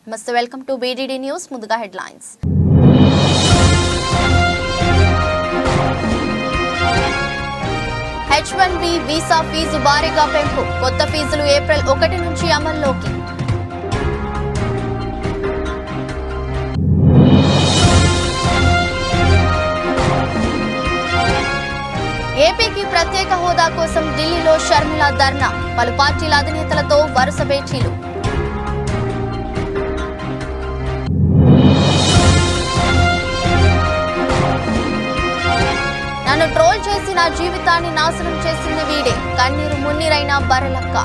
నమస్తే, welcome to BDD news. ముందుగా headlines. H1B visa fee భారీగా పెంపు. కొత్త ఫీజులు ఏప్రిల్ 1 నుంచి అమల్లోకి. ఏపీకి ప్రత్యేక హోదా కోసం ఢిల్లీలో షర్మిల ధర్నా. పలు పార్టీల అధినేతలతో వరుస భేటీలు. నన్ను ట్రోల్ చేసి నా జీవితాన్ని నాశనం చేసింది వీడే. కన్నీరు మున్నీరైన బర్రెలక్క.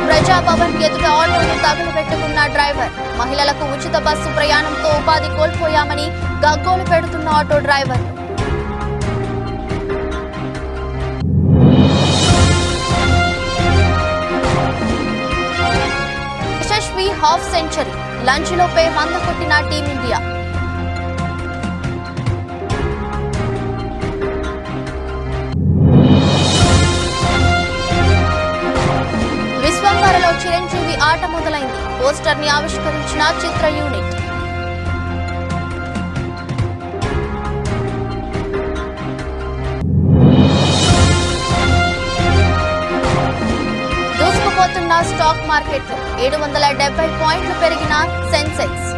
ప్రజాభవన్ ఎదుట ఆటోను తగులబెట్టుకున్న డ్రైవర్. మహిళలకు ఉచిత బస్సు ప్రయాణంతో ఉపాధి కోల్పోయామని గగ్గోలు పెడుతున్న auto driver. Yashasvi half century. లంచ్లోపే 100 కొట్టిన టీమిండియా. విశ్వంబరలో చిరంజీవి ఆట మొదలైంది. పోస్టర్ ని ఆవిష్కరించిన చిత్ర యూనిట్. దూసుకుపోతున్న స్టాక్ మార్కెట్లు. 770 పాయింట్లు పెరిగిన సెన్సెక్స్.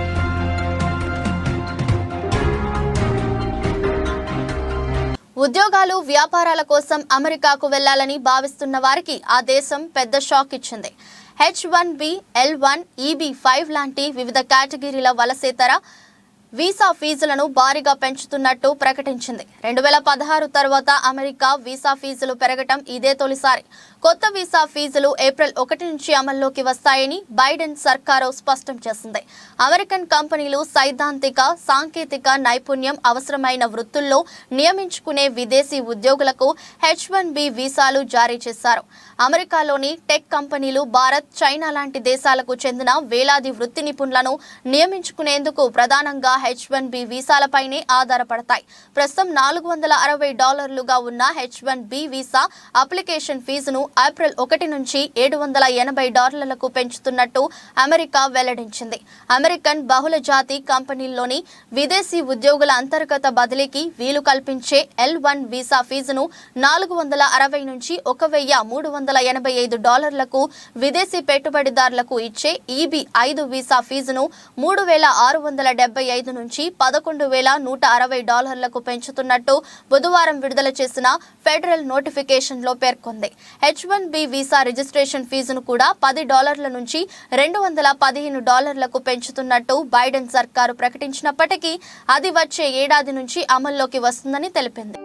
ఉద్యోగాలు, వ్యాపారాల కోసం అమెరికాకు వెళ్లాలని భావిస్తున్న వారికి ఆ దేశం పెద్ద షాక్ ఇచ్చింది. H1B, L1, EB-5 లాంటి వివిధ కేటగిరీల వలసేతర వీసా ఫీజులను భారీగా పెంచుతున్నట్టు ప్రకటించింది. 2016 తర్వాత అమెరికా వీసా ఫీజులు పెరగటం ఇదే తొలిసారి. కొత్త వీసా ఫీజులు ఏప్రిల్ 1 నుంచి అమల్లోకి వస్తాయని బైడెన్ సర్కారు స్పష్టం చేసింది. అమెరికన్ కంపెనీలు సైద్ధాంతిక, సాంకేతిక నైపుణ్యం అవసరమైన వృత్తుల్లో నియమించుకునే విదేశీ ఉద్యోగులకు H1B వీసాలు జారీ చేశారు. అమెరికాలోని టెక్ కంపెనీలు భారత్, చైనా లాంటి దేశాలకు చెందిన వేలాది వృత్తి నిపుణులను నియమించుకునేందుకు ప్రధానంగా H1B వీసాలపైనే ఆధారపడతాయి. ప్రస్తుతం $460గా ఉన్న H1B వీసా అప్లికేషన్ ఫీజును ఏప్రిల్ 1 నుంచి $780లకు పెంచుతున్నట్టు అమెరికా వెల్లడించింది. అమెరికన్ బహుళజాతి కంపెనీల్లోని విదేశీ ఉద్యోగుల అంతర్గత బదిలీకి వీలు కల్పించే L1 వీసా ఫీజును $460 నుంచి $1,385లకు, విదేశీ పెట్టుబడిదారులకు ఇచ్చే EB-5 వీసా ఫీజును $3,675 నుంచి $11,160లకు పెంచుతున్నట్టు బుధవారం విడుదల చేసిన ఫెడరల్ నోటిఫికేషన్లో పేర్కొంది. H1B వీసా రిజిస్ట్రేషన్ ఫీజును కూడా $10 నుంచి $215లకు పెంచుతున్నట్టు బైడెన్ సర్కారు ప్రకటించినప్పటికీ అది వచ్చే ఏడాది నుంచి అమల్లోకి వస్తుందని తెలిపింది.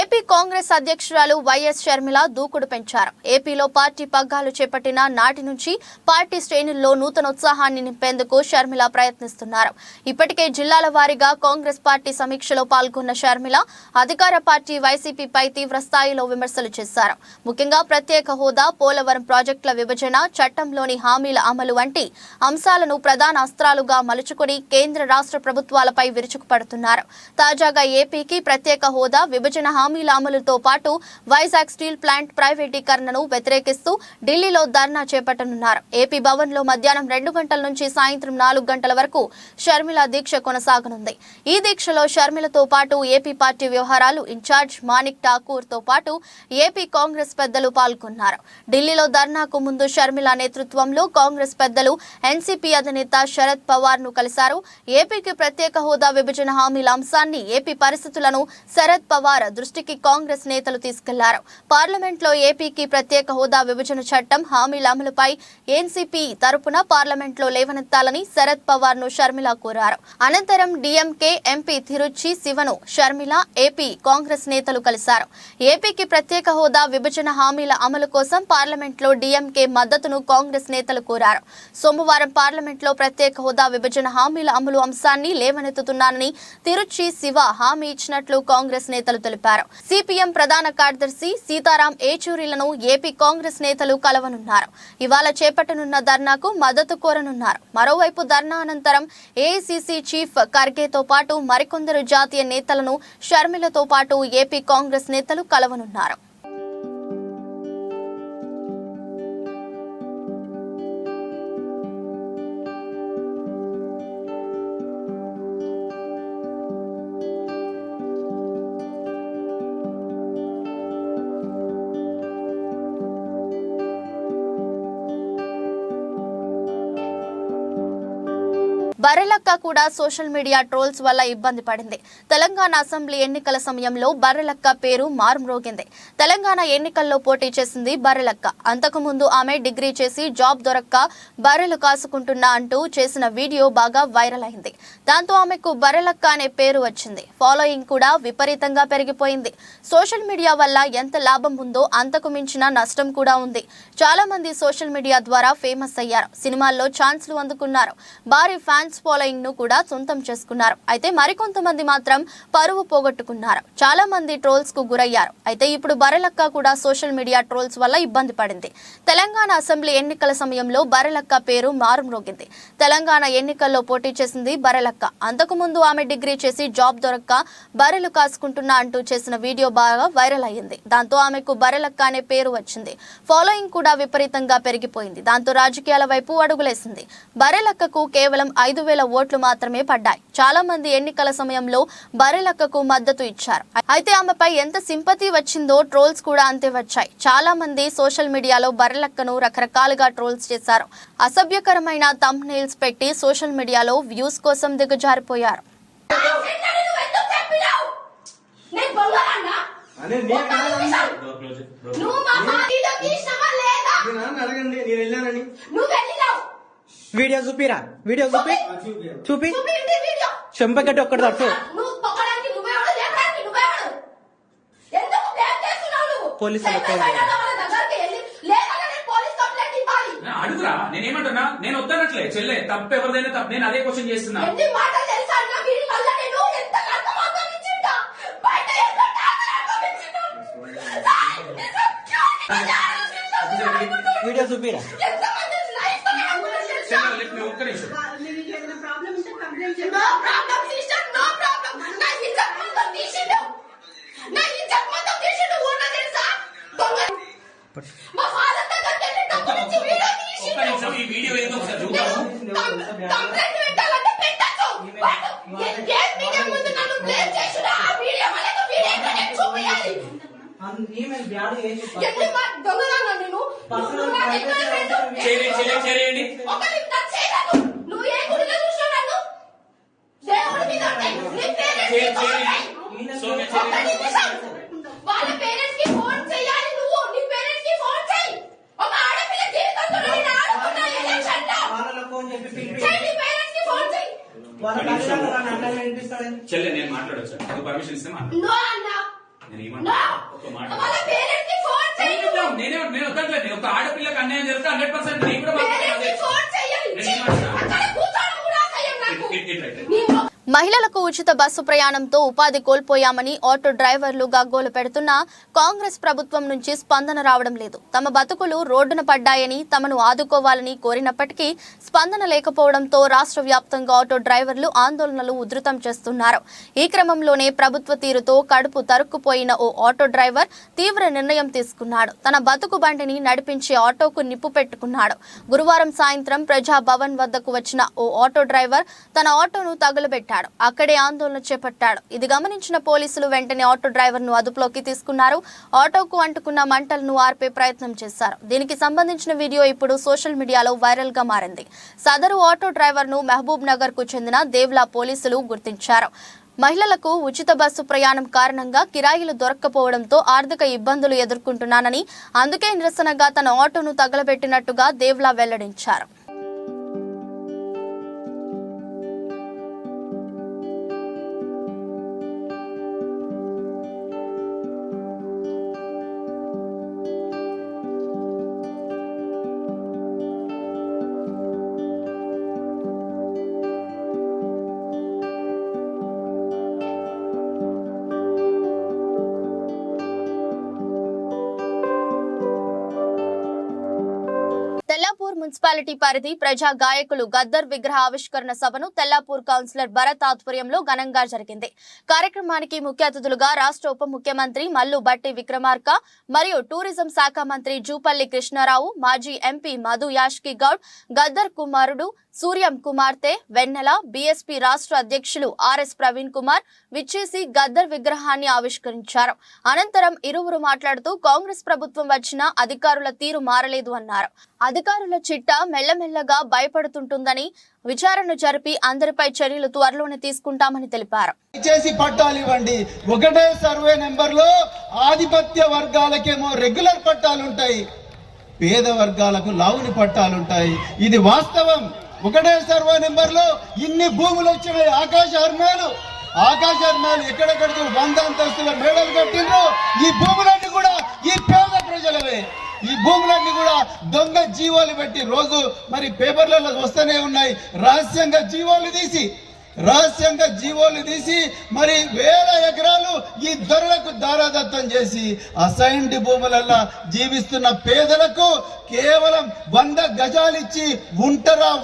ఏపీ కాంగ్రెస్ అధ్యక్షురాలు వైఎస్ షర్మిల దూకుడు పెంచారు. ఏపీలో పార్టీ పగ్గాలు చేపట్టిన నాటి నుంచి పార్టీ శ్రేణుల్లో నూతనోత్సాహాన్ని నింపేందుకు షర్మిల ప్రయత్నిస్తున్నారు. ఇప్పటికే జిల్లాల వారీగా కాంగ్రెస్ పార్టీ సమీక్షలో పాల్గొన్న షర్మిల అధికార పార్టీ వైసీపీపై తీవ్ర స్థాయిలో విమర్శలు చేశారు. ముఖ్యంగా ప్రత్యేక హోదా, పోలవరం ప్రాజెక్టుల విభజన, చట్టంలోని హామీల అమలు వంటి అంశాలను ప్రధాన అస్త్రాలుగా మలుచుకుని కేంద్ర, రాష్ట్ర ప్రభుత్వాలపై విరుచుకుపడుతున్నారు. తాజాగా ఏపీకి ప్రత్యేక హోదా, విభజన హామీల అమలుతో పాటు వైజాగ్ స్టీల్ ప్లాంట్ ప్రైవేటీకరణను వ్యతిరేకిస్తూ ఢిల్లీలో ధర్నా చేపట్టనున్నారు. ఏపీ భవన్ లో మధ్యాహ్నం 2 గంటల నుంచి సాయంత్రం 4 గంటల వరకు షర్మిల దీక్ష కొనసాగనుంది. ఈ దీక్షలో షర్మిలతో పాటు ఏపీ పార్టీ వ్యవహారాలు ఇన్ఛార్జ్ మాణిక్ ఠాకూర్ తో పాటు ఏపీ కాంగ్రెస్ పెద్దలు పాల్గొన్నారు. ఢిల్లీలో ధర్నాకు ముందు షర్మిల నేతృత్వంలో కాంగ్రెస్ పెద్దలు ఎన్సీపీ అధినేత శరద్ పవార్ ను కలిశారు. ఏపీకి ప్రత్యేక హోదా, విభజన హామీల అంశాన్ని, ఏపీ పరిస్థితులను శరద్ పవార్ దృష్టి దృష్టికి కాంగ్రెస్ నేతలు తీసుకెళ్లారు. పార్లమెంట్లో ఏపీకి ప్రత్యేక హోదా విభజన చట్టం హామీల అమలుపై ఎన్సీపీ తరపున పార్లమెంట్లో లేవనెత్తాలని శరద్ పవార్ ను షర్మిల కోరారు. అనంతరం డీఎంకే ఎంపీ తిరుచి శివను షర్మిల ఏపీ కాంగ్రెస్ నేతలు కలిశారు. ఏపీకి ప్రత్యేక హోదా విభజన హామీల అమలు కోసం పార్లమెంట్లో డీఎంకే మద్దతును కాంగ్రెస్ నేతలు కోరారు. సోమవారం పార్లమెంట్లో ప్రత్యేక హోదా విభజన హామీల అమలు అంశాన్ని లేవనెత్తుతున్నానని తిరుచి శివ హామీ ఇచ్చినట్లు కాంగ్రెస్ నేతలు తెలిపారు. సిపిఎం ప్రధాన కార్యదర్శి సీతారాం ఏచూరిలను ఏపీ కాంగ్రెస్ నేతలు కలవనున్నారు. ఇవాళ చేపట్టనున్న ధర్నాకు మద్దతు కోరనున్నారు. మరోవైపు ధర్నా అనంతరం ఏఐసీసీ చీఫ్ ఖర్గేతో పాటు మరికొందరు జాతీయ నేతలను షర్మిలతో పాటు ఏపీ కాంగ్రెస్ నేతలు కలవనున్నారు. బర్రెలక్క కూడా సోషల్ మీడియా ట్రోల్స్ వల్ల ఇబ్బంది పడింది. తెలంగాణ అసెంబ్లీ ఎన్నికల సమయంలో బర్రెలక్క పేరు మారుమ్రోగింది. తెలంగాణ ఎన్నికల్లో పోటీ చేసింది బర్రెలక్క. అంతకుముందు ఆమె డిగ్రీ చేసి జాబ్ దొరక్క బర్రెలు కాసుకుంటున్నా అంటూ చేసిన వీడియో బాగా వైరల్ అయింది. దాంతో ఆమెకు బర్రెలక్క అనే పేరు వచ్చింది. ఫాలోయింగ్ కూడా విపరీతంగా పెరిగిపోయింది. సోషల్ మీడియా వల్ల ఎంత లాభం ఉందో అంతకు మించిన నష్టం కూడా ఉంది. చాలా మంది సోషల్ మీడియా ద్వారా ఫేమస్ అయ్యారు. సినిమాల్లో ఛాన్స్లు అందుకున్నారు. భారీ ఫ్యాన్స్ ఫాలోయింగ్ ను కూడా సొంతం చేసుకున్నారు. అయితే మరికొంతమంది మాత్రం పరువు పోగొట్టుకున్నారు. చాలా మంది ట్రోల్స్ కు గురయ్యారు. అయితే ఇప్పుడు బర్రెలక్క కూడా సోషల్ మీడియా ట్రోల్స్ వల్ల ఇబ్బంది పడింది. తెలంగాణ అసెంబ్లీ ఎన్నికల సమయంలో బర్రెలక్క పేరు మారుమ్రోగింది. తెలంగాణ ఎన్నికల్లో పోటీ చేసింది బర్రెలక్క. అంతకుముందు ఆమె డిగ్రీ చేసి జాబ్ దొరక్క బర్రెలు కాసుకుంటున్నా అంటూ చేసిన వీడియో బాగా వైరల్ అయ్యింది. దాంతో ఆమెకు బర్రెలక్క అనే పేరు వచ్చింది. ఫాలోయింగ్ కూడా విపరీతంగా పెరిగిపోయింది. దాంతో రాజకీయాల వైపు అడుగులేసింది. బర్రెలక్కకు కేవలం 5,000 ఓట్లు మాత్రమే పడ్డాయి. చాలా మంది ఎన్నికల సమయంలో బర్రెలక్కకు మద్దతు ఇచ్చారు. అయితే ఆమెపై ఎంత సింపతి వచ్చిందో ట్రోల్స్ కూడా అంతే వచ్చాయి. చాలా మంది సోషల్ మీడియాలో బర్రెలక్కను రకరకాలుగా ట్రోల్స్ చేశారు. అసభ్యకరమైన థంబ్నెయిల్స్ పెట్టి సోషల్ మీడియాలో వ్యూస్ కోసం దిగజారిపోయారు. వీడియో చూపిరా, వీడియో చూపి చెంపకట్టి ఒక్కటి తట్టు. పోలీసులు అడుగురా, నేనేమంటున్నా, నేను వద్దనట్లే చెల్లె, తప్పు ఎవరిదైనా తప్పు. నేను అదే క్వశ్చన్ చేస్తున్నా. వీడియో చూపిరా. ఒక్క నిమిషం. ఈ వీడియో ఏదో ఒకసారి చూద్దాము. చేయండి. చెల్లె నేను మాట్లాడొచ్చా? పర్మిషన్ ఇస్తే నేను వద్దట్లేదు. ఒక ఆడపిల్లకి అన్యాయం జరిగితే 100% నేను కూడా మహిళలకు ఉచిత బస్సు ప్రయాణంతో ఉపాధి కోల్పోయామని ఆటో డ్రైవర్లు గగ్గోలు పెడుతున్నా కాంగ్రెస్ ప్రభుత్వం నుంచి స్పందన రావడం లేదు. తమ బతుకులు రోడ్డున పడ్డాయని తమను ఆదుకోవాలని కోరినప్పటికీ స్పందన లేకపోవడంతో రాష్ట్ర వ్యాప్తంగా ఆటో డ్రైవర్లు ఆందోళనలు ఉధృతం చేస్తున్నారు. ఈ క్రమంలోనే ప్రభుత్వ తీరుతో కడుపు తరుక్కుపోయిన ఓ ఆటో డ్రైవర్ తీవ్ర నిర్ణయం తీసుకున్నాడు. తన బతుకు బండిని నడిపించే ఆటోకు నిప్పు పెట్టుకున్నాడు. గురువారం సాయంత్రం ప్రజాభవన్ వద్దకు వచ్చిన ఓ ఆటో డ్రైవర్ తన ఆటోను తగులబెట్టాడు. అక్కడే ఆందోళన చేపట్టాడు. ఇది గమనించిన పోలీసులు వెంటనే ఆటో డ్రైవర్ ను అదుపులోకి తీసుకున్నారు. ఆటోకు అంటుకున్న మంటలను ఆర్పే ప్రయత్నం చేశారు. దీనికి సంబంధించిన వీడియో ఇప్పుడు సోషల్ మీడియాలో వైరల్ గా మారింది. సదరు ఆటో డ్రైవర్ ను మహబూబ్ నగర్ కు చెందిన దేవ్లా పోలీసులు గుర్తించారు. మహిళలకు ఉచిత బస్సు ప్రయాణం కారణంగా కిరాయిలు దొరక్కపోవడంతో ఆర్థిక ఇబ్బందులు ఎదుర్కొంటున్నానని, అందుకే నిరసనగా తన ఆటోను తగలబెట్టినట్టుగా దేవ్లా వెల్లడించారు. తెల్లాపూర్ మున్సిపాలిటీ పరిధి ప్రజా గాయకులు గద్దర్ విగ్రహ ఆవిష్కరణ సభను తెల్లాపూర్ కౌన్సిలర్ భరత్ ఆధ్వర్యంలో ఘనంగా జరిగింది. కార్యక్రమానికి ముఖ్య అతిథులుగా రాష్ట్ర ఉప ముఖ్యమంత్రి మల్లు బట్టి విక్రమార్క మరియు టూరిజం శాఖ మంత్రి జూపల్లి కృష్ణారావు, మాజీ ఎంపీ మధు యాష్కి గౌడ్, గద్దర్ కుమారుడు సూర్యం కుమార్తె వెన్నెల, బీఎస్పీ రాష్ట్ర అధ్యక్షులు ఆర్ఎస్ ప్రవీణ్ కుమార్ విచ్చేసి గద్దర్ విగ్రహాన్ని ఆవిష్కరించారు. అనంతరం ఇరువురు మాట్లాడుతూ కాంగ్రెస్ ప్రభుత్వం వచ్చినా అధికారుల తీరు మారలేదు అన్నారు. అధికారుల చిట్టా మెల్లమెల్లగా భయపడుతుంటుందని, విచారణ జరిపి అందరిపై చర్యలు త్వరలోనే తీసుకుంటామని తెలిపారు. చేసి పట్టాలు ఇవ్వండి. ఒకటే సర్వే నెంబర్లో ఆధిపత్య వర్గాలకేమో రెగ్యులర్ పట్టాలుంటాయి, పేద వర్గాలకు లావుని పట్టాలుంటాయి. ఇది వాస్తవం. ఒకటే సర్వే నెంబర్ లో ఇన్ని భూములు వచ్చినాయి. ఆకాశ హర్మాలు ఎక్కడెక్కడికి 100 అంతస్తుల మేడలు కట్టిండ్రు. ఈ భూములన్నీ కూడా ఈ పేద ప్రజలవే. ఈ భూములన్నీ కూడా దొంగ జీవోలు పెట్టి రోజు మరి పేపర్లలో వస్తూనే ఉన్నాయి. రహస్యంగా జీవోలు తీసి మరి వేల ఎకరాలు ఈ ధరలకు దారాదత్తం చేసి అసైన్డ్ భూములలో జీవిస్తున్న పేదలకు కేవలం 100 గజాలు ఇచ్చి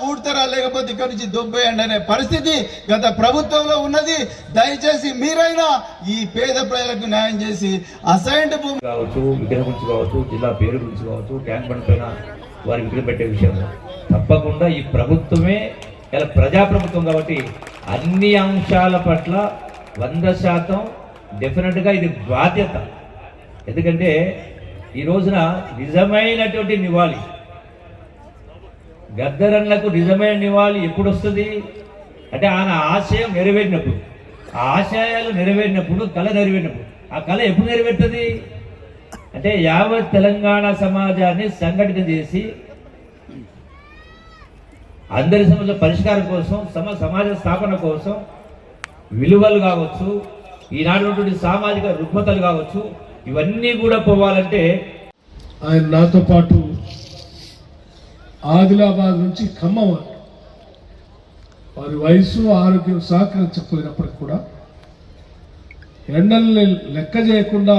ఊడతారా లేకపోతే ఇక్కడి నుంచి దొబ్బేయండి అనే పరిస్థితి గత ప్రభుత్వంలో ఉన్నది. దయచేసి మీరైనా ఈ పేద ప్రజలకు న్యాయం చేసి అసైన్డ్ భూమి కావచ్చు, విగ్రహం గురించి కావచ్చు, జిల్లా పేరు గురించి కావచ్చు, ట్యాంక్ బండ్ పైన వారి విగ్రహం పెట్టే విషయంలో తప్పకుండా ఈ ప్రభుత్వమే ఇలా ప్రజాప్రభుత్వం కాబట్టి అన్ని అంశాల పట్ల 100% డెఫినెట్గా ఇది బాధ్యత. ఎందుకంటే ఈ రోజున నిజమైనటువంటి నివాళి, గద్దరన్నకు నిజమైన నివాళి ఎప్పుడు వస్తుంది అంటే ఆయన ఆశయం నెరవేరినప్పుడు, ఆ ఆశయాలు నెరవేరినప్పుడు, కళ నెరవేరినప్పుడు. ఆ కళ ఎప్పుడు నెరవేరుతుంది అంటే యావత్ తెలంగాణ సమాజాన్ని సంఘటితం చేసి అందరి సమస్యల పరిష్కారం కోసం, సమాజ స్థాపన కోసం విలువలు కావచ్చు, ఈనాడు సామాజిక రుగ్మతలు కావచ్చు, ఇవన్నీ కూడా పోవాలంటే ఆయన నాతో పాటు ఆదిలాబాద్ నుంచి ఖమ్మం వారి వయసు ఆరోగ్యం సహకరించకపోయినప్పటికి కూడా ఎండల్ని లెక్క చేయకుండా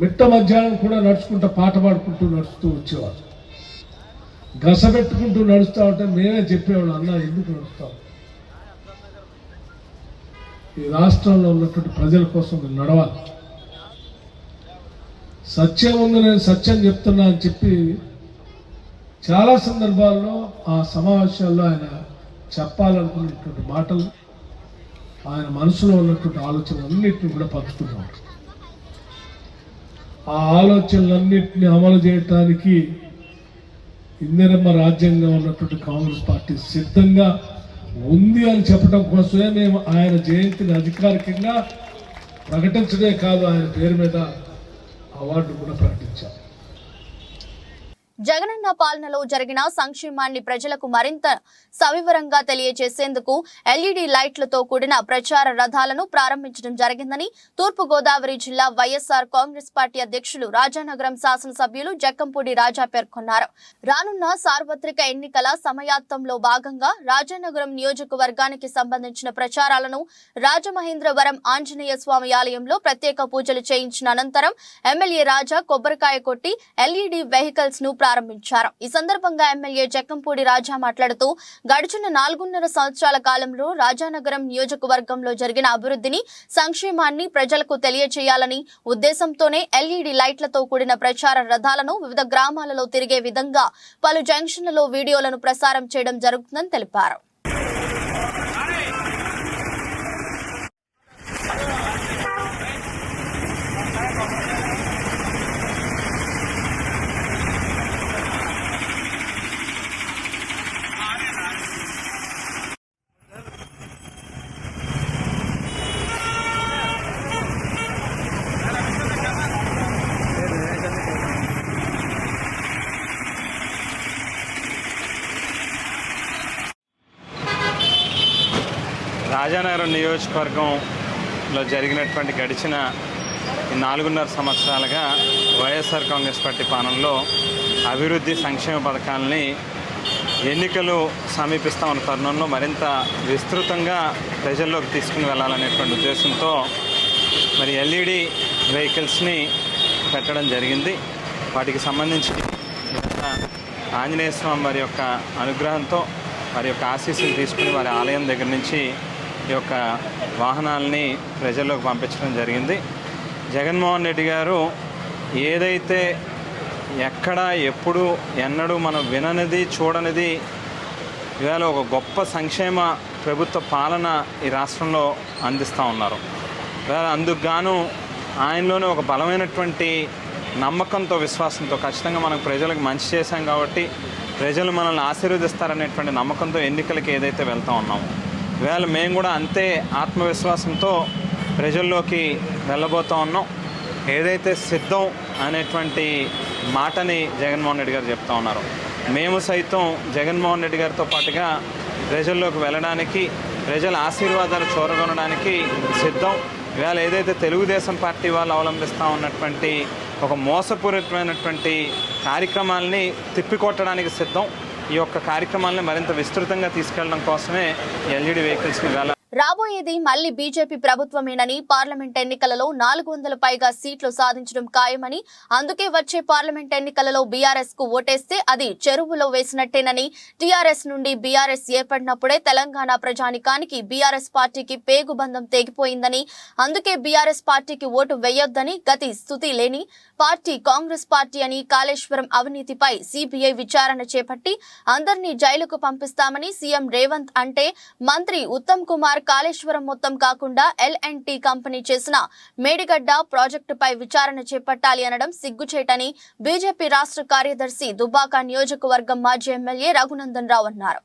మిట్ట మధ్యాహ్నం కూడా నడుచుకుంటూ పాట పాడుకుంటూ నడుస్తూ వచ్చేవారు. గసపెట్టుకుంటూ నడుస్తూ ఉంటే మేమే చెప్పేవాడు, అన్న ఎందుకు నడుస్తాం, ఈ రాష్ట్రంలో ఉన్నటువంటి ప్రజల కోసం మీరు నడవాలి, సత్యం ఉంది, నేను సత్యం చెప్తున్నా అని చెప్పి చాలా సందర్భాల్లో ఆ సమావేశాల్లో ఆయన చెప్పాలనుకున్నటువంటి మాటలు, ఆయన మనసులో ఉన్నటువంటి ఆలోచనలన్నింటినీ కూడా పంచుకున్నాం. ఆ ఆలోచనలన్నింటినీ అమలు చేయటానికి ఇందిరమ్మ రాజ్యాంగం ఉన్నటువంటి కాంగ్రెస్ పార్టీ సిద్ధంగా ఉంది అని చెప్పడం కోసమే మేము ఆయన జయంతిని అధికారికంగా ప్రకటించడే కాదు, ఆయన పేరు మీద అవార్డు కూడా ప్రకటించాం. జగనన్న పాలనలో జరిగిన సంక్షేమాన్ని ప్రజలకు మరింత సవివరంగా తెలియజేసేందుకు ఎల్ఈడి లైట్లతో కూడిన ప్రచార రథాలను ప్రారంభించడం జరిగిందని తూర్పు గోదావరి జిల్లా వైఎస్ఆర్ కాంగ్రెస్ పార్టీ అధ్యక్షులు రాజానగరం శాసనసభ్యులు జక్కంపూడి రాజా పేర్కొన్నారు. రానున్న సార్వత్రిక ఎన్నికల సమయాత్తంలో భాగంగా రాజానగరం నియోజకవర్గానికి సంబంధించిన ప్రచారాలను రాజమహేంద్రవరం ఆంజనేయ స్వామి ఆలయంలో ప్రత్యేక పూజలు చేయించిన అనంతరం ఎమ్మెల్యే రాజా కొబ్బరికాయ కొట్టి ఎల్ఈడి వెహికల్స్ ను ప్రారంభించారు. ఈ సందర్భంగా ఎమ్మెల్యే జక్కంపూడి రాజా మాట్లాడుతూ గడిచిన 4.5 సంవత్సరాల కాలంలో రాజానగరం నియోజకవర్గంలో జరిగిన అభివృద్ధిని, సంక్షేమాన్ని ప్రజలకు తెలియజేయాలని ఉద్దేశంతోనే ఎల్ఈడి లైట్లతో కూడిన ప్రచార రథాలను వివిధ గ్రామాలలో తిరిగే విధంగా పలు జంక్షన్లలో వీడియోలను ప్రసారం చేయడం జరుగుతుందని తెలిపారు. రాజానగరం నియోజకవర్గంలో జరిగినటువంటి గడిచిన 4.5 సంవత్సరాలుగా వైఎస్ఆర్ కాంగ్రెస్ పార్టీ పాలనలో అభివృద్ధి సంక్షేమ పథకాలని ఎన్నికలు సమీపిస్తూ ఉన్న తరుణంలో మరింత విస్తృతంగా ప్రజల్లోకి తీసుకుని వెళ్ళాలనేటువంటి ఉద్దేశంతో మరి ఎల్ఈడి వెహికల్స్ని పెట్టడం జరిగింది. వాటికి సంబంధించి ఆంజనేయ స్వామి వారి యొక్క అనుగ్రహంతో వారి యొక్క ఆశీస్సులు తీసుకుని వారి ఆలయం దగ్గర నుంచి ఈ యొక్క వాహనాలని ప్రజల్లోకి పంపించడం జరిగింది. జగన్మోహన్ రెడ్డి గారు ఏదైతే ఎక్కడ ఎప్పుడు ఎన్నడూ మనం విననిది చూడనిది ఇవాళ ఒక గొప్ప సంక్షేమ ప్రభుత్వ పాలన ఈ రాష్ట్రంలో అందిస్తూ ఉన్నారు. ఇవాళ అందుకు గాను ఆయనలోనే ఒక బలమైనటువంటి నమ్మకంతో విశ్వాసంతో ఖచ్చితంగా మనం ప్రజలకు మంచి చేశాం కాబట్టి ప్రజలు మనల్ని ఆశీర్వదిస్తారనేటువంటి నమ్మకంతో ఎన్నికలకి ఏదైతే వెళ్తూ ఉన్నామో ఇవాళ మేము కూడా అంతే ఆత్మవిశ్వాసంతో ప్రజల్లోకి వెళ్ళబోతూ ఉన్నాం. ఏదైతే సిద్ధం అనేటువంటి మాటని జగన్మోహన్ రెడ్డి గారు చెప్తా ఉన్నారు, మేము సైతం జగన్మోహన్ రెడ్డి గారితో పాటుగా ప్రజల్లోకి వెళ్ళడానికి ప్రజల ఆశీర్వాదాలు చూరగొనడానికి సిద్ధం. ఇవాళ ఏదైతే తెలుగుదేశం పార్టీ వాళ్ళు అవలంబిస్తూ ఉన్నటువంటి ఒక మోసపూరితమైనటువంటి కార్యక్రమాలని తిప్పికొట్టడానికి సిద్ధం. ఈ యొక్క కార్యక్రమాలని మరింత విస్తృతంగా తీసుకెళ్లడం కోసమే ఎల్ఈడి వెహికల్స్ని వేళ రాబోయేది మళ్లీ బీజేపీ ప్రభుత్వమేనని, పార్లమెంట్ ఎన్నికలలో 400 పైగా సీట్లు సాధించడం ఖాయమని, అందుకే వచ్చే పార్లమెంట్ ఎన్నికలలో బీఆర్ఎస్ కు ఓటేస్తే అది చెరువులో వేసినట్టేనని, టీఆర్ఎస్ నుండి బీఆర్ఎస్ ఏర్పడినప్పుడే తెలంగాణ ప్రజానికానికి బీఆర్ఎస్ పార్టీకి పేగుబంధం తెగిపోయిందని, అందుకే బీఆర్ఎస్ పార్టీకి ఓటు వేయొద్దని గతి స్థుతి లేని పార్టీ కాంగ్రెస్ పార్టీ అని, కాళేశ్వరం అవినీతిపై సిబిఐ విచారణ చేపట్టి అందరినీ జైలుకు పంపిస్తామని సీఎం రేవంత్ అంటే, మంత్రి ఉత్తమ్ కుమార్ కాళేశ్వరం మొత్తం కాకుండా L&T కంపెనీ చేసిన మేడిగడ్డ ప్రాజెక్టుపై విచారణ చేపట్టాలి అనడం సిగ్గుచేటని బీజేపీ రాష్ట్ర కార్యదర్శి దుబ్బాక నియోజకవర్గం మాజీ ఎమ్మెల్యే రఘునందన్ రావు అన్నారు.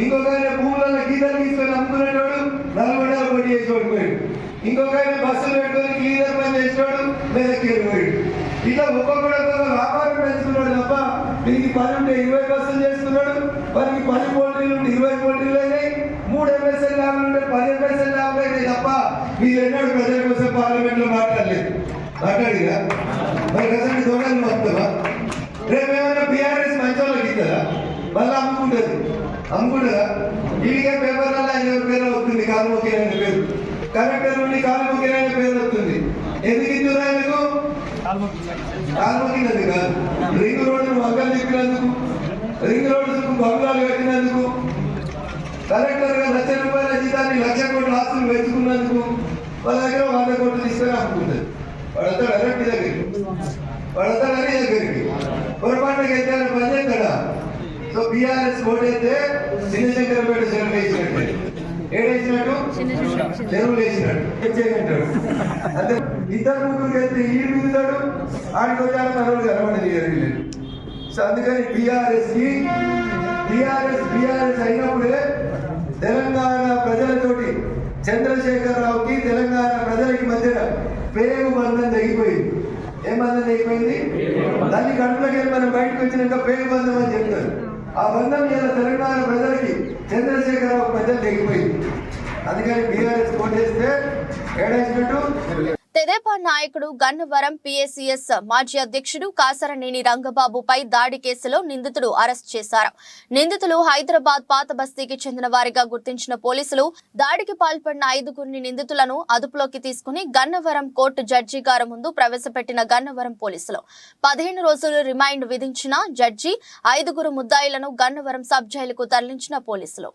ఇంకొక భూములలో గీతలు తీసుకొని అమ్ముకునేటోడు నల్గొండలో పోటీ చేసి ఓడిపోయాడు. ఇంకొక బస్సులు పెట్టుకొని క్లీనర్ పని చేసేవాడు మెదక్కి వెళ్ళిపోయాడు. ఇట్లా ఒక్కొక్కడు ఒక్కొక్క వ్యాపారం పెంచుకున్నాడు తప్ప దీనికి 10 ఉంటే 20 బస్సులు చేసుకున్నాడు. వారికి 10 పోటీలు ఉంటే 20 పోటీలు అయినాయి. 3 MSL ల్యాబ్లు ఉంటే 10 MSL ల్యాబ్లు అయినాయి తప్ప వీళ్ళు ఎన్నడూ ప్రజల కోసం పార్లమెంట్ లో మాట్లాడలేదు. మాట్లాడిరా మరి ప్రజెంట్ దొంగలు వస్తావా? రేపు ఏమైనా బీఆర్ఎస్ మంచి వాళ్ళకి ఇస్తారా? మళ్ళీ అమ్ముకుంటారు. ఇదిగే పేపర్లలో ఆయన పేరు వస్తుంది, కాలుముఖిన పేరు. కలెక్టర్ నుండి కాలుముఖిన పేరు వస్తుంది. ఎందుకు ఇద్దరు ఆయనకు? కాలుముఖినది కాదు, రింగ్ రోడ్డు వంకలు తిప్పినందుకు, రింగ్ రోడ్డు బంగ్లాలు కట్టినందుకు, కలెక్టర్ గా ₹1,00,000 జీతాన్ని 1,00,000 కోట్ల ఆస్తులు పెంచుకున్నందుకు వాళ్ళ దగ్గర 100 కోట్లు తీసుకొని అమ్ముకుంటారు. వాడంతా డైరెక్ట్ దగ్గరికి పొరపాటుకి అయితే పని చేస్తాడా? సో బీఆర్ఎస్ ఓటైతే చిన్నశంకరపేట చెరువులు వేసినట్టు, ఏడేసినట్టు చెరువులు వేసినట్టు అంటే 2-3 అయితే ఈ మిగుతాడు, ఆడికి వచ్చాక మనోళ్ళు కనబడేది లేదు. సో అందుకని బీఆర్ఎస్ అయినప్పుడే తెలంగాణ ప్రజలతోటి చంద్రశేఖరరావుకి తెలంగాణ ప్రజలకి మధ్యన పేగు బంధం తెగిపోయింది. ఏం బంధం తెగిపోయింది? దాన్ని కడుపులోకి వెళ్ళి మనం బయటకు వచ్చినాక పేగు బంధం అని చెప్తారు. ఆ బంధం ఇలా తెలంగాణ ప్రజలకి చంద్రశేఖరరావు ప్రజలు తెగిపోయింది. అందుకని బీఆర్ఎస్ ఓటేస్తే ఏడేసినట్టు. తెదేపా నాయకుడు గన్నవరం PACS మాజీ అధ్యక్షుడు కాసరనేని రంగబాబుపై దాడి కేసులో నిందితుడు అరెస్ట్ చేశారు. నిందితులు హైదరాబాద్ పాత బస్తీకి చెందిన వారిగా గుర్తించిన పోలీసులు దాడికి పాల్పడిన 5 నిందితులను అదుపులోకి తీసుకుని గన్నవరం కోర్టు జడ్జి గారి ముందు ప్రవేశపెట్టిన గన్నవరం పోలీసులు 15 రోజులు రిమాండ్ విధించిన జడ్జి 5 ముద్దాయిలను గన్నవరం సబ్ జైలుకు తరలించిన పోలీసులు.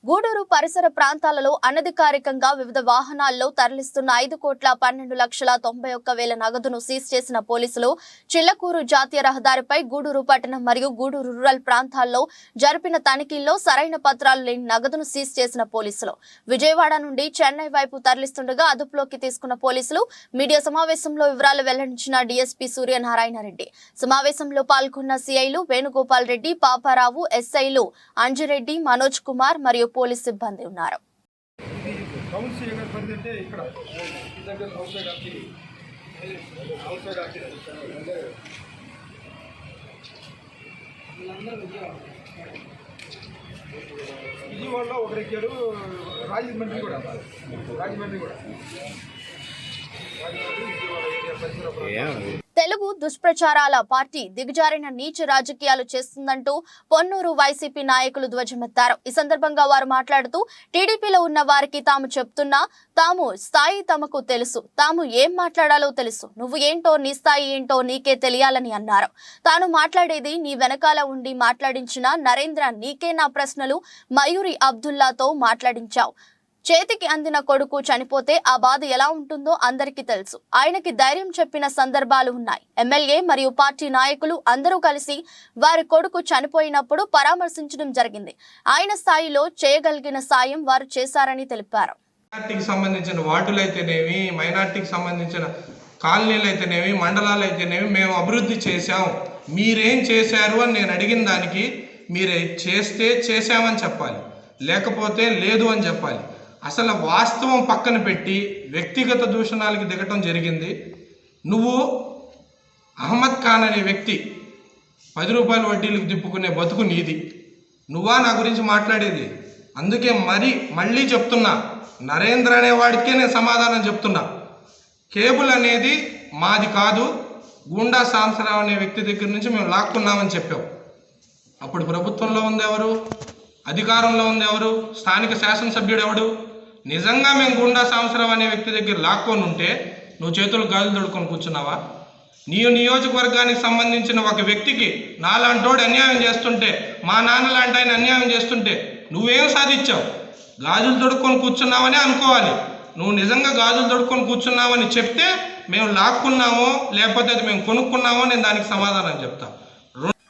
గూడూరు పరిసర ప్రాంతాలలో అనధికారికంగా వివిధ వాహనాల్లో తరలిస్తున్న 5,12,91,000 నగదును సీజ్ చేసిన పోలీసులు చిల్లకూరు జాతీయ రహదారిపై గూడూరు పట్టణం మరియు గూడూరు రూరల్ ప్రాంతాల్లో జరిపిన తనిఖీల్లో సరైన పత్రాలు లేని నగదును సీజ్ చేసిన పోలీసులు విజయవాడ నుండి చెన్నై వైపు తరలిస్తుండగా అదుపులోకి తీసుకున్న పోలీసులు మీడియా సమావేశంలో వివరాలు వెల్లడించిన డీఎస్పీ సూర్యనారాయణ రెడ్డి. సమావేశంలో పాల్గొన్న సిఐలు వేణుగోపాల్ రెడ్డి, పాపారావు, ఎస్ఐలు అంజిరెడ్డి, మనోజ్ కుమార్ మరియు పోలీస్ సిబ్బంది ఉన్నారు. విజయవాడలో ఒకరెక్కాడు, రాజమండ్రి కూడా తెలుగు దుష్ప్రచారాల పార్టీ దిగజారిన నీచ రాజకీయాలు చేస్తుందంటూ పొన్నూరు వైసీపీ నాయకులు ధ్వజమెత్తారు. ఈ సందర్భంగా వారు మాట్లాడుతూ టీడీపీలో ఉన్న వారికి తాము చెప్తున్నా తాము స్థాయి తమకు తెలుసు, తాము ఏం మాట్లాడాలో తెలుసు, నువ్వు ఏంటో నీ స్థాయి ఏంటో నీకే తెలియాలని అన్నారు. తాను మాట్లాడేది నీ వెనకాల ఉండి మాట్లాడించిన నరేంద్ర నీకే నా ప్రశ్నలు మయూరి అబ్దుల్లాతో మాట్లాడించావు. చేతికి అందిన కొడుకు చనిపోతే ఆ బాధ ఎలా ఉంటుందో అందరికీ తెలుసు. ఆయనకి ధైర్యం చెప్పిన సందర్భాలు ఉన్నాయి. ఎమ్మెల్యే మరియు పార్టీ నాయకులు అందరూ కలిసి వారి కొడుకు చనిపోయినప్పుడు పరామర్శించడం జరిగింది. ఆయన స్థాయిలో చేయగలిగిన సాయం వారు చేశారని తెలిపారు. మైనార్టీకి సంబంధించిన వార్డులు అయితేనేమి, మైనార్టీకి సంబంధించిన కాలనీలు అయితేనేమి, మండలాలు అయితేనేమి మేము అభివృద్ధి చేశాం. మీరేం చేశారు అని నేను అడిగిన దానికి మీరు చేస్తే చేశామని చెప్పాలి, లేకపోతే లేదు అని చెప్పాలి. అసలు వాస్తవం పక్కన పెట్టి వ్యక్తిగత దూషణాలకి దిగటం జరిగింది. నువ్వు అహ్మద్ ఖాన్ అనే వ్యక్తి 10 రూపాయల వడ్డీలకు తిప్పుకునే బతుకు నీది. నువ్వా నా గురించి మాట్లాడేది? అందుకే మళ్ళీ చెప్తున్నా, నరేంద్ర అనేవాడికే నేను సమాధానం చెప్తున్నా. కేబుల్ అనేది మాది కాదు, గూండా సాంబశివరావు అనే వ్యక్తి దగ్గర నుంచి మేము లాక్కున్నామని చెప్పావు. అప్పుడు ప్రభుత్వంలో ఉంది ఎవరు? అధికారంలో ఉంది ఎవరు? స్థానిక శాసనసభ్యుడు ఎవడు? నిజంగా మేము గూండా సాంబశివరావు అనే వ్యక్తి దగ్గర లాక్కొని ఉంటే నువ్వు చేతులు గాజులు దొడుకొని కూర్చున్నావా? నీ నియోజకవర్గానికి సంబంధించిన ఒక వ్యక్తికి నాలాంటోడు అన్యాయం చేస్తుంటే, మా నాన్న లాంటి ఆయన అన్యాయం చేస్తుంటే నువ్వేం సాధించావు? గాజులు దొడుక్కొని కూర్చున్నావని అనుకోవాలి. నువ్వు నిజంగా గాజులు దొడుక్కొని కూర్చున్నావని చెప్తే మేము లాక్కున్నామో లేకపోతే అది మేము కొనుక్కున్నామో నేను దానికి సమాధానం చెప్తా.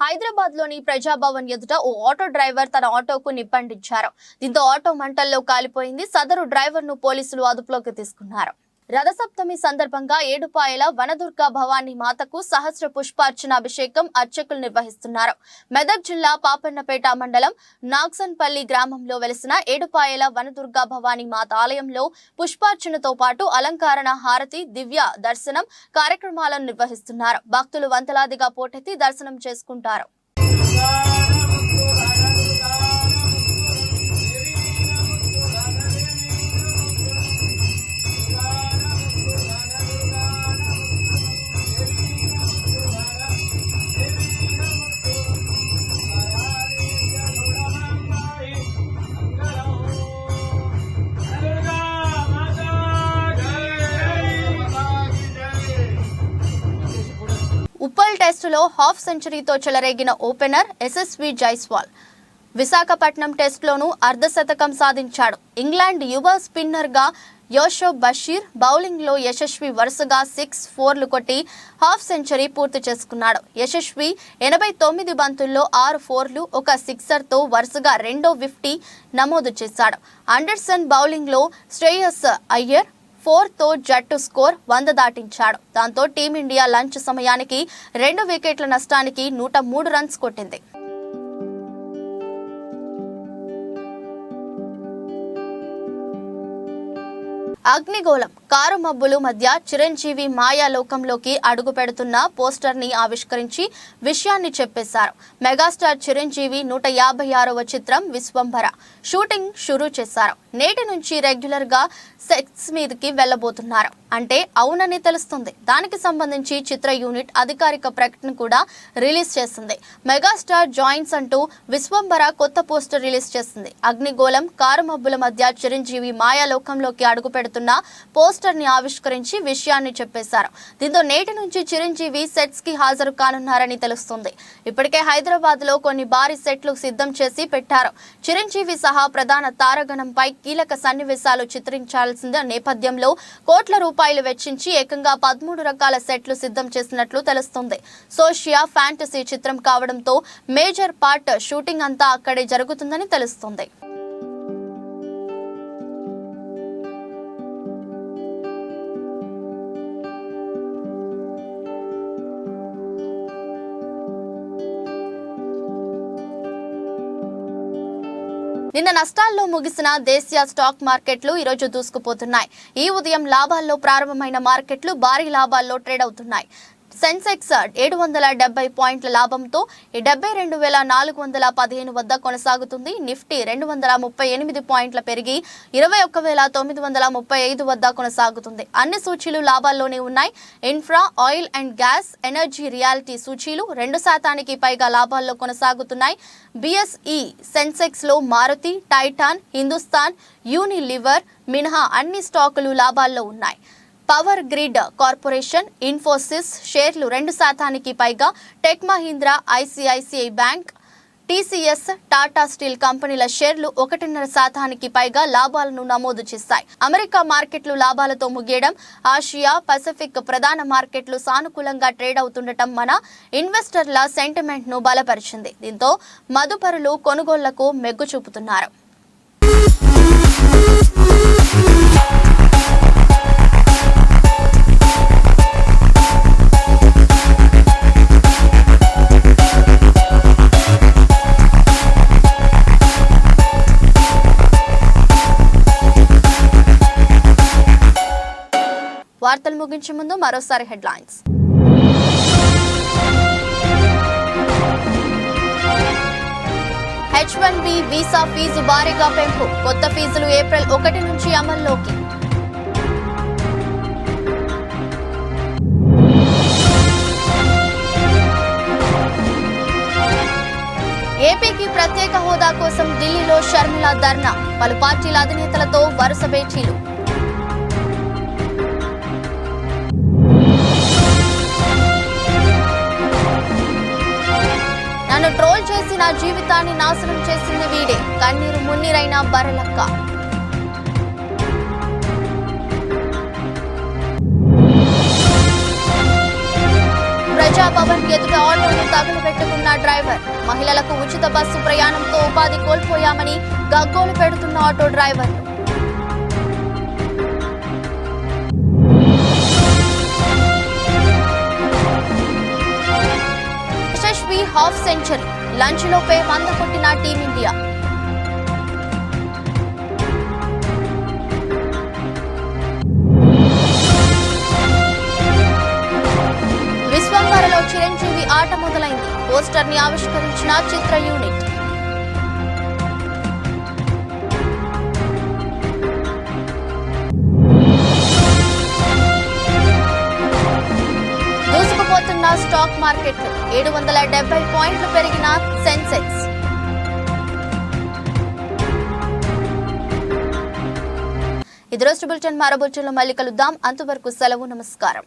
హైదరాబాద్ లోని ప్రజాభవన్ ఎదుట ఓ ఆటో డ్రైవర్ తన ఆటోకు నిప్పంటించారు. దీంతో ఆటో మంటల్లో కాలిపోయింది. సదరు డ్రైవర్ ను పోలీసులు అదుపులోకి తీసుకున్నారు. రథసప్తమి సందర్భంగా ఏడుపాయల వనదుర్గా భవానీ మాతకు సహస్ర పుష్పార్చన అభిషేకం అర్చకులు నిర్వహిస్తున్నారు. మెదక్ జిల్లా పాపన్నపేట మండలం నాగ్సన్పల్లి గ్రామంలో వెలిసిన ఏడుపాయల వనదుర్గా భవానీ మాత ఆలయంలో పుష్పార్చనతో పాటు అలంకరణ, హారతి, దివ్య దర్శనం కార్యక్రమాలను నిర్వహిస్తున్నారు. భక్తులు వందలాదిగా పోటెత్తి దర్శనం చేసుకుంటారు. ఉప్పల్ టెస్టులో హాఫ్ సెంచరీతో చెలరేగిన ఓపెనర్ యశస్వి జైస్వాల్ విశాఖపట్నం టెస్టులోనూ అర్ధశతకం సాధించాడు. ఇంగ్లాండ్ యువ స్పిన్నర్ గా యోషోబ్ బషీర్ బౌలింగ్ లో యశస్వి వరుసగా 6 4లు కొట్టి హాఫ్ సెంచరీ పూర్తి చేసుకున్నాడు. యశస్వి 89 బంతుల్లో 6 4లు, 1 సిక్సర్ తో వరుసగా రెండో 50 నమోదు చేశాడు. అండర్సన్ బౌలింగ్ లో శ్రేయస్ అయ్యర్ 4తో జట్టు స్కోర్ 100 దాటించాడు. దాంతో టీమిండియా లంచ్ సమయానికి 2 వికెట్ల నష్టానికి 103 రన్స్ కొట్టింది. అగ్నిగోళం కారు మబ్బులు మధ్య చిరంజీవి మాయా లోకంలోకి అడుగు పెడుతున్న పోస్టర్ ని ఆవిష్కరించి విషయాన్ని చెప్పేశారు. మెగాస్టార్ చిరంజీవి 156వ చిత్రం విశ్వంభర షూటింగ్ షురూ చేశారు. నేటి నుంచి రెగ్యులర్ గా సెట్స్ మీదకి వెళ్లబోతున్నారు అంటే అవునని తెలుస్తుంది. దానికి సంబంధించి చిత్ర యూనిట్ అధికారిక ప్రకటన కూడా రిలీజ్ చేసింది. మెగాస్టార్ జాయిన్స్ అంటూ విశ్వంభర కొత్త పోస్టర్ రిలీజ్ చేసింది. అగ్నిగోళం కారు మబ్బుల మధ్య చిరంజీవి మాయా లోకంలోకి అడుగు దూసుకుపోతున్న పోస్టర్ ని ఆవిష్కరించి విషయాన్ని చెప్పేశారు. దీంతో నేటి నుంచి చిరంజీవి సెట్స్ కి హాజరు కానున్నారని తెలుస్తుంది. ఇప్పటికే హైదరాబాద్ లో కొన్ని భారీ సెట్లు సిద్ధం చేసి పెట్టారు. చిరంజీవి సహా ప్రధాన తారాగణంపై కీలక సన్నివేశాలు చిత్రించాల్సిన నేపథ్యంలో కోట్ల రూపాయలు వెచ్చించి ఏకంగా 13 రకాల సెట్లు సిద్ధం చేసినట్లు తెలుస్తుంది. సోషియా ఫ్యాంటసీ చిత్రం కావడంతో మేజర్ పార్ట్ షూటింగ్ అంతా అక్కడే జరుగుతుందని తెలుస్తుంది. నిన్న నష్టాల్లో ముగిసిన దేశీయ స్టాక్ మార్కెట్లు ఈ రోజు దూసుకుపోతున్నాయి. ఈ ఉదయం లాభాల్లో ప్రారంభమైన మార్కెట్లు భారీ లాభాల్లో ట్రేడ్ అవుతున్నాయి. సెన్సెక్స్ 770 పాయింట్ల లాభంతో 72,415 వద్ద కొనసాగుతుంది. నిఫ్టీ 238 పాయింట్ల పెరిగి 21,935 వద్ద కొనసాగుతుంది. అన్ని సూచీలు లాభాల్లోనే ఉన్నాయి. Infra, oil and gas, energy, reality సూచీలు 2% పైగా లాభాల్లో కొనసాగుతున్నాయి. బిఎస్ఈ సెన్సెక్స్ లో మారుతి, టైటాన్, హిందుస్థాన్ యూనిలివర్ మినహా అన్ని స్టాకులు లాభాల్లో ఉన్నాయి. పవర్ గ్రిడ్ కార్పొరేషన్, ఇన్ఫోసిస్ షేర్లు 2% పైగా, tech Mahindra, ICICI bank, TCS, Tata steel కంపెనీల షేర్లు 1.5% పైగా లాభాలను నమోదు చేశాయి. అమెరికా మార్కెట్లు లాభాలతో ముగియడం, ఆసియా పసిఫిక్ ప్రధాన మార్కెట్లు సానుకూలంగా ట్రేడ్ అవుతుండటం మన ఇన్వెస్టర్ల సెంటిమెంట్ ను బలపరిచింది. దీంతో మదుపరులు కొనుగోళ్లకు మెగ్గు చూపుతున్నారు. వార్తలు ముగించే ముందు మరోసారి హెడ్లైన్స్. H1B వీసా ఫీజు భారీగా పెంపు. కొత్త ఫీజులు ఏప్రిల్ 1 నుంచి అమల్లోకి. ఏపీకి ప్రత్యేక హోదా కోసం ఢిల్లీలో షర్మిల ధర్నా. పలు పార్టీల అధినేతలతో వరుస భేటీలు. నన్ను ట్రోల్ చేసి నా జీవితాన్ని నాశనం చేసింది వీడే. కన్నీరు మున్నీరైన బర్రెలక్క. ప్రజాభవన్ ఎదుట ఆటోను తగులబెట్టుకున్న డ్రైవర్. మహిళలకు ఉచిత బస్సు ప్రయాణంతో ఉపాధి కోల్పోయామని గగ్గోలు పెడుతున్న ఆటో డ్రైవర్లు. Yashasvi half century. లంచ్ లోపే 100 కొట్టిన టీమిండియా. విశ్వంబరలో చిరంజీవి ఆట మొదలైంది. పోస్టర్ ని ఆవిష్కరించిన చిత్ర యూనిట్. దూసుకుపోతున్న స్టాక్ మార్కెట్లు. 770 పాయింట్లు పెరిగిన సెన్సెక్స్. ఇది రోజు బులెటిన్. మరో బులెటిన్లో మళ్ళీ కలుద్దాం. అంతవరకు సెలవు. నమస్కారం.